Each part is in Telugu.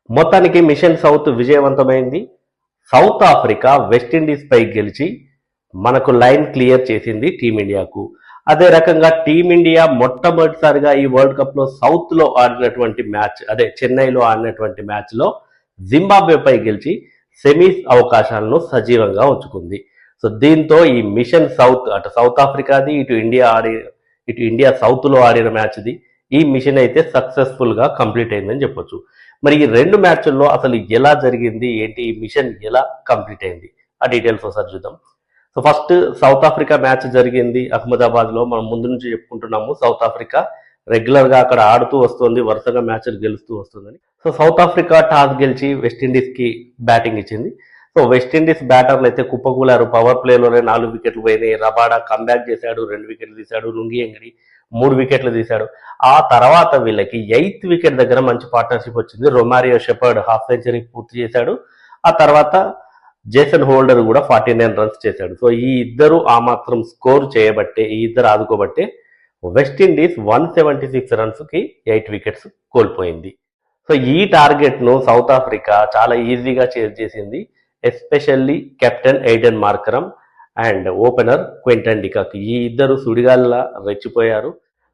మొత్తానికి మిషన్ సౌత్ విజయవంతమైంది. సౌత్ ఆఫ్రికా వెస్టిండీస్ పై గెలిచి మనకు లైన్ క్లియర్ చేసింది టీమిండియాకు. అదే రకంగా టీమిండియా మొట్టమొదటిసారిగా ఈ వరల్డ్ కప్ లో సౌత్ లో ఆడినటువంటి మ్యాచ్, అదే చెన్నైలో ఆడినటువంటి మ్యాచ్ లో జింబాబ్వేపై గెలిచి సెమీస్ అవకాశాలను సజీవంగా ఉంచుకుంది. సో దీంతో ఈ మిషన్ సౌత్, అటు సౌత్ ఆఫ్రికాది, ఇటు ఇండియా సౌత్ లో ఆడిన మ్యాచ్ ఇది. ఈ మిషన్ అయితే సక్సెస్ఫుల్ గా కంప్లీట్ అయిందని చెప్పొచ్చు. మరి ఈ రెండు మ్యాచ్ల్లో అసలు ఎలా జరిగింది ఏంటి, ఈ మిషన్ ఎలా కంప్లీట్ అయింది, ఆ డీటెయిల్స్ ఒకసారి చూద్దాం. So first south Africa match జరిగింది అహ్మదాబాద్ లో. మనం ముందు నుంచి చెప్పుకుంటున్నాము సౌత్ ఆఫ్రికా రెగ్యులర్ గా అక్కడ ఆడుతూ వస్తుంది, వరుసగా మ్యాచ్లు గెలుస్తూ వస్తుందని. సో సౌత్ ఆఫ్రికా టాస్ గెలిచి వెస్టిండీస్ కి బ్యాటింగ్ ఇచ్చింది. సో వెస్టిండీస్ బ్యాటర్లు అయితే కుప్పకూలారు. పవర్ ప్లేలోనే 4 వికెట్లు పోయినాయి. రబాడా కంబ్యాక్ చేశాడు, 2 వికెట్లు తీశాడు. లుంగి ఎంగిడి 3 వికెట్లు తీశాడు. ఆ తర్వాత వీళ్ళకి 8th వికెట్ దగ్గర మంచి పార్ట్నర్షిప్ వచ్చింది. రొమారియో షెపర్డ్ హాఫ్ సెంచరీ పూర్తి చేశాడు. ఆ తర్వాత జేసన్ హోల్డర్ కూడా 49 రన్స్ చేశాడు. సో ఈ ఇద్దరు ఆ మాత్రం స్కోర్ చేయబట్టే, ఈ ఇద్దరు ఆదుకోబట్టే వెస్టిండీస్ 176 రన్స్ కి 8 వికెట్స్ కోల్పోయింది. సో ఈ టార్గెట్ ను సౌత్ ఆఫ్రికా చాలా ఈజీగా చేజ్ చేసింది. Especially captain Aiden Markram and opener Quinton de Kock. ఈ ఇద్దరు సుడిగాల్లా రెచ్చిపోయారు.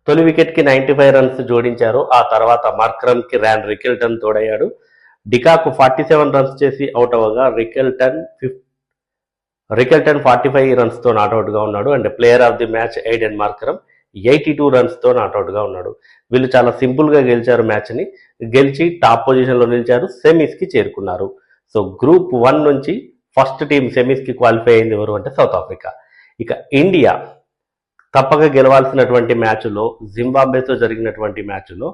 తొలి వికెట్ కి 95 రన్స్ జోడించారు. ఆ తర్వాత మార్కరమ్ కి ర్యాన్ రికెల్టన్ తోడయ్యాడు. డికాక్ 47 రన్స్ చేసి అవుట్ అవ్వగా రికెల్టన్ 45 రన్స్ తో నాట్అవుట్ గా ఉన్నాడు. And player of the match Aiden Markram 82 runs తో నాట్అవుట్ గా ఉన్నాడు. వీళ్ళు చాలా సింపుల్ గా గెలిచారు మ్యాచ్ ని. గెలిచి టాప్ పొజిషన్ లో నిలిచారు, సెమీస్ కి చేరుకున్నారు. సో గ్రూప్ 1 నుంచి ఫస్ట్ టీం సెమీస్ కి క్వాలిఫై అయింది ఎవరు అంటే సౌత్ ఆఫ్రికా. ఇక ఇండియా తప్పక గెలవాల్సినటువంటి మ్యాచ్లో, జింబాబ్వేతో జరిగినటువంటి మ్యాచ్లో,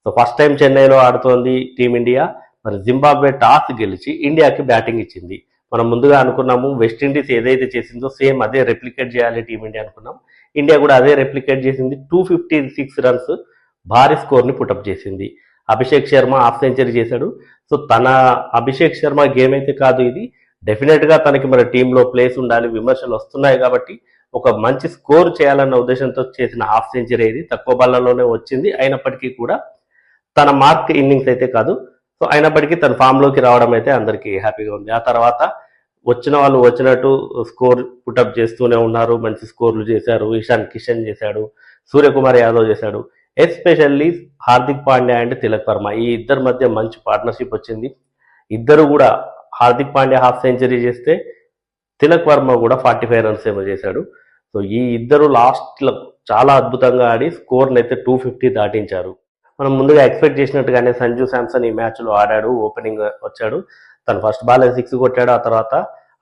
సో ఫస్ట్ టైం చెన్నైలో ఆడుతోంది టీమిండియా. మరి జింబాబ్వే టాస్ గెలిచి ఇండియాకి బ్యాటింగ్ ఇచ్చింది. మనం ముందుగా అనుకున్నాము వెస్టిండీస్ ఏదైతే చేసిందో సేమ్ అదే రెప్లికేట్ చేయాలి టీమిండియా అనుకున్నాం. ఇండియా కూడా అదే రెప్లికేట్ చేసింది. 256 రన్స్ భారీ స్కోర్ని పుటప్ చేసింది. అభిషేక్ శర్మ హాఫ్ సెంచరీ చేశాడు. సో తన అభిషేక్ శర్మ గేమ్ అయితే కాదు ఇది. డెఫినెట్గా తనకి మన టీంలో ప్లేస్ ఉండాలి, విమర్శలు వస్తున్నాయి కాబట్టి ఒక మంచి స్కోర్ చేయాలన్న ఉద్దేశంతో చేసిన హాఫ్ సెంచరీ ఇది. తక్కువ బాళ్లలోనే వచ్చింది. అయినప్పటికీ కూడా తన మార్క్ ఇన్నింగ్స్ అయితే కాదు. సో అయినప్పటికీ తన ఫామ్లోకి రావడం అయితే అందరికీ హ్యాపీగా ఉంది. ఆ తర్వాత వచ్చిన వాళ్ళు వచ్చినట్టు స్కోర్ పుటప్ చేస్తూనే ఉన్నారు. మంచి స్కోర్లు చేశారు. ఇషాన్ కిషన్ చేశాడు, సూర్యకుమార్ యాదవ్ చేశాడు. ఎస్పెషల్లీ హార్దిక్ పాండ్యా అండ్ తిలక్ వర్మ, ఈ ఇద్దరి మధ్య మంచి పార్ట్నర్షిప్ వచ్చింది. ఇద్దరు కూడా, హార్దిక్ పాండ్యా హాఫ్ సెంచరీ చేస్తే తిలక్ వర్మ కూడా 45 రన్స్ ఏమో చేశాడు. సో ఈ ఇద్దరు లాస్ట్లో చాలా అద్భుతంగా ఆడి స్కోర్ని అయితే 250 దాటించారు. మనం ముందుగా ఎక్స్పెక్ట్ చేసినట్టుగానే సంజు శాంసన్ ఈ మ్యాచ్లో ఆడాడు, ఓపెనింగ్ వచ్చాడు. తను ఫస్ట్ బాల్ 6 కొట్టాడు. ఆ తర్వాత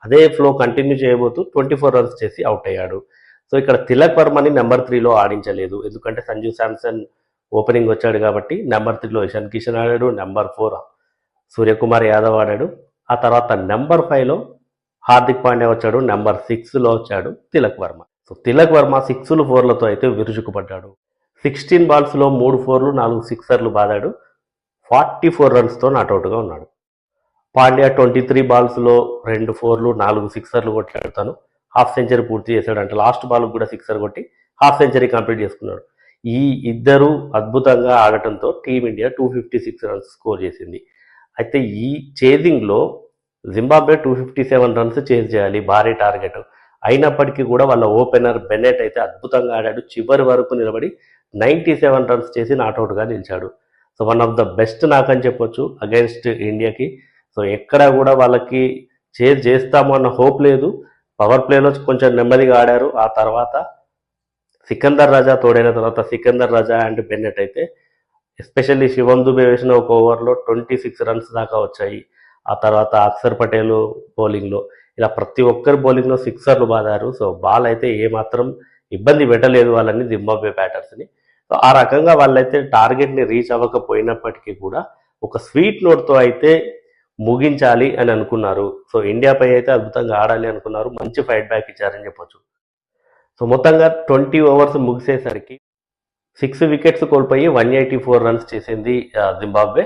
అదే ఫ్లో కంటిన్యూ చేయబోతూ 24 రన్స్ చేసి అవుట్ అయ్యాడు. సో ఇక్కడ తిలక్ వర్మని నెంబర్ 3లో ఆడించలేదు, ఎందుకంటే సంజు శాంసన్ ఓపెనింగ్ వచ్చాడు కాబట్టి. నెంబర్ 3లో ఇషాన్ కిషన్ ఆడాడు, నెంబర్ 4 సూర్యకుమార్ యాదవ్ ఆడాడు. ఆ తర్వాత నెంబర్ 5లో హార్దిక్ పాండ్యా వచ్చాడు, నెంబర్ 6లో వచ్చాడు తిలక్ వర్మ. సో తిలక్ వర్మ 6లు 4లతో అయితే విరుచుకుపడ్డాడు. 16 బాల్స్లో 3 4లు 4 సిక్సర్లు బాదాడు. 44 రన్స్తో నాట్అవుట్గా ఉన్నాడు. పాండ్యా 23 బాల్స్లో 2 4లు 4 సిక్సర్లు కొట్టాడు. తను హాఫ్ సెంచరీ పూర్తి చేశాడు. అంటే లాస్ట్ బాల్ కూడా సిక్సర్ కొట్టి హాఫ్ సెంచరీ కంప్లీట్ చేసుకున్నాడు. ఈ ఇద్దరు అద్భుతంగా ఆడటంతో టీమిండియా 256 రన్స్ స్కోర్ చేసింది. అయితే ఈ చేజింగ్లో జింబాబ్వే 257 రన్స్ చేజ్ చేయాలి, భారీ టార్గెట్. అయినప్పటికీ కూడా వాళ్ళ ఓపెనర్ బెన్నెట్ అయితే అద్భుతంగా ఆడాడు. చివరి వరకు నిలబడి 97 రన్స్ చేసి నాట్అవుట్గా నిలిచాడు. So one of the best నాకని చెప్పొచ్చు అగైన్స్ట్ ఇండియాకి. సో ఎక్కడా కూడా వాళ్ళకి చేజ్ చేస్తాము అన్న హోప్ లేదు. పవర్ ప్లేలో కొంచెం నెమ్మదిగా ఆడారు. ఆ తర్వాత సికందర్ రాజా తోడైన తర్వాత సికందర్ రాజా అండ్ బెన్నెట్ అయితే, ఎస్పెషల్లీ శివం దుబే వేసిన ఒక ఓవర్లో 26 రన్స్ దాకా వచ్చాయి. ఆ తర్వాత అక్షర్ పటేల్ బౌలింగ్లో, ఇలా ప్రతి ఒక్కరి బౌలింగ్లో సిక్సర్లు బాదారు. సో బాల్ అయితే ఏమాత్రం ఇబ్బంది పెట్టలేదు వాళ్ళని, జింబాబ్వే బ్యాటర్స్ని. సో ఆ రకంగా వాళ్ళైతే టార్గెట్ని రీచ్ అవ్వకపోయినప్పటికీ కూడా ఒక స్వీట్ నోట్తో అయితే ముగించాలి అని అనుకున్నారు. సో ఇండియాపై అయితే అద్భుతంగా ఆడాలి అనుకున్నారు. మంచి ఫైట్ బ్యాక్ ఇచ్చారని చెప్పొచ్చు. సో మొత్తంగా 20 ఓవర్స్ ముగిసేసరికి 6 వికెట్స్ కోల్పోయి 184 రన్స్ చేసింది జింబాబ్వే.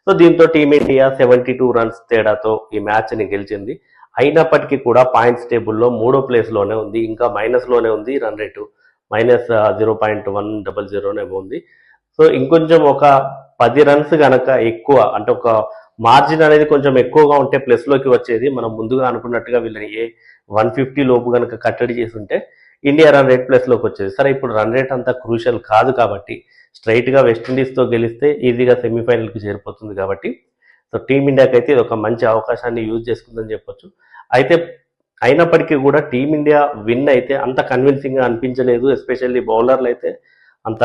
సో దీంతో టీమిండియా 72 రన్స్ తేడాతో ఈ మ్యాచ్ని గెలిచింది. అయినప్పటికీ కూడా పాయింట్స్ టేబుల్లో 3వ ప్లేస్లోనే ఉంది. ఇంకా మైనస్లోనే ఉంది రన్ రేటు, -0.100 ఉంది. సో ఇంకొంచెం ఒక 10 రన్స్ కనుక ఎక్కువ, అంటే ఒక మార్జిన్ అనేది కొంచెం ఎక్కువగా ఉంటే ప్లస్లోకి వచ్చేది. మనం ముందుగా అనుకున్నట్టుగా వీళ్ళని 150 లోపు కనుక కట్టడి చేసి ఉంటే ఇండియా రన్ రేట్ ప్లస్లోకి వచ్చేది. సరే ఇప్పుడు రన్ రేట్ అంతా క్రూషియల్ కాదు కాబట్టి స్ట్రైట్గా వెస్టిండీస్తో గెలిస్తే ఈజీగా సెమీఫైనల్కి చేరిపోతుంది కాబట్టి సో టీమిండియాకి అయితే ఇది ఒక మంచి అవకాశాన్ని యూజ్ చేసుకుందని చెప్పొచ్చు. అయితే అయినప్పటికీ కూడా టీమిండియా విన్ అయితే అంత కన్విన్సింగ్గా అనిపించలేదు. ఎస్పెషల్లీ బౌలర్లు అయితే అంత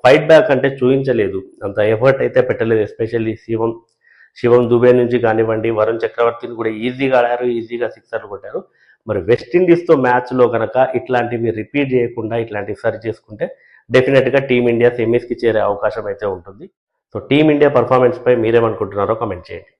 ఫైట్ బ్యాక్ అంటే చూపించలేదు, అంత ఎఫర్ట్ అయితే పెట్టలేదు. ఎస్పెషల్లీ శివం దుబే నుంచి కానివ్వండి, వరుణ్ చక్రవర్తిని కూడా ఈజీగా ఆడారు, ఈజీగా సిక్సర్లు కొట్టారు. మరి వెస్టిండీస్తో మ్యాచ్లో కనుక ఇట్లాంటివి రిపీట్ చేయకుండా ఇట్లాంటివి సరి చేసుకుంటే డెఫినెట్గా టీమిండియా సెమీస్కి చేరే అవకాశం అయితే ఉంటుంది. సో టీమిండియా పర్ఫార్మెన్స్పై మీరేమనుకుంటున్నారో కామెంట్ చేయండి.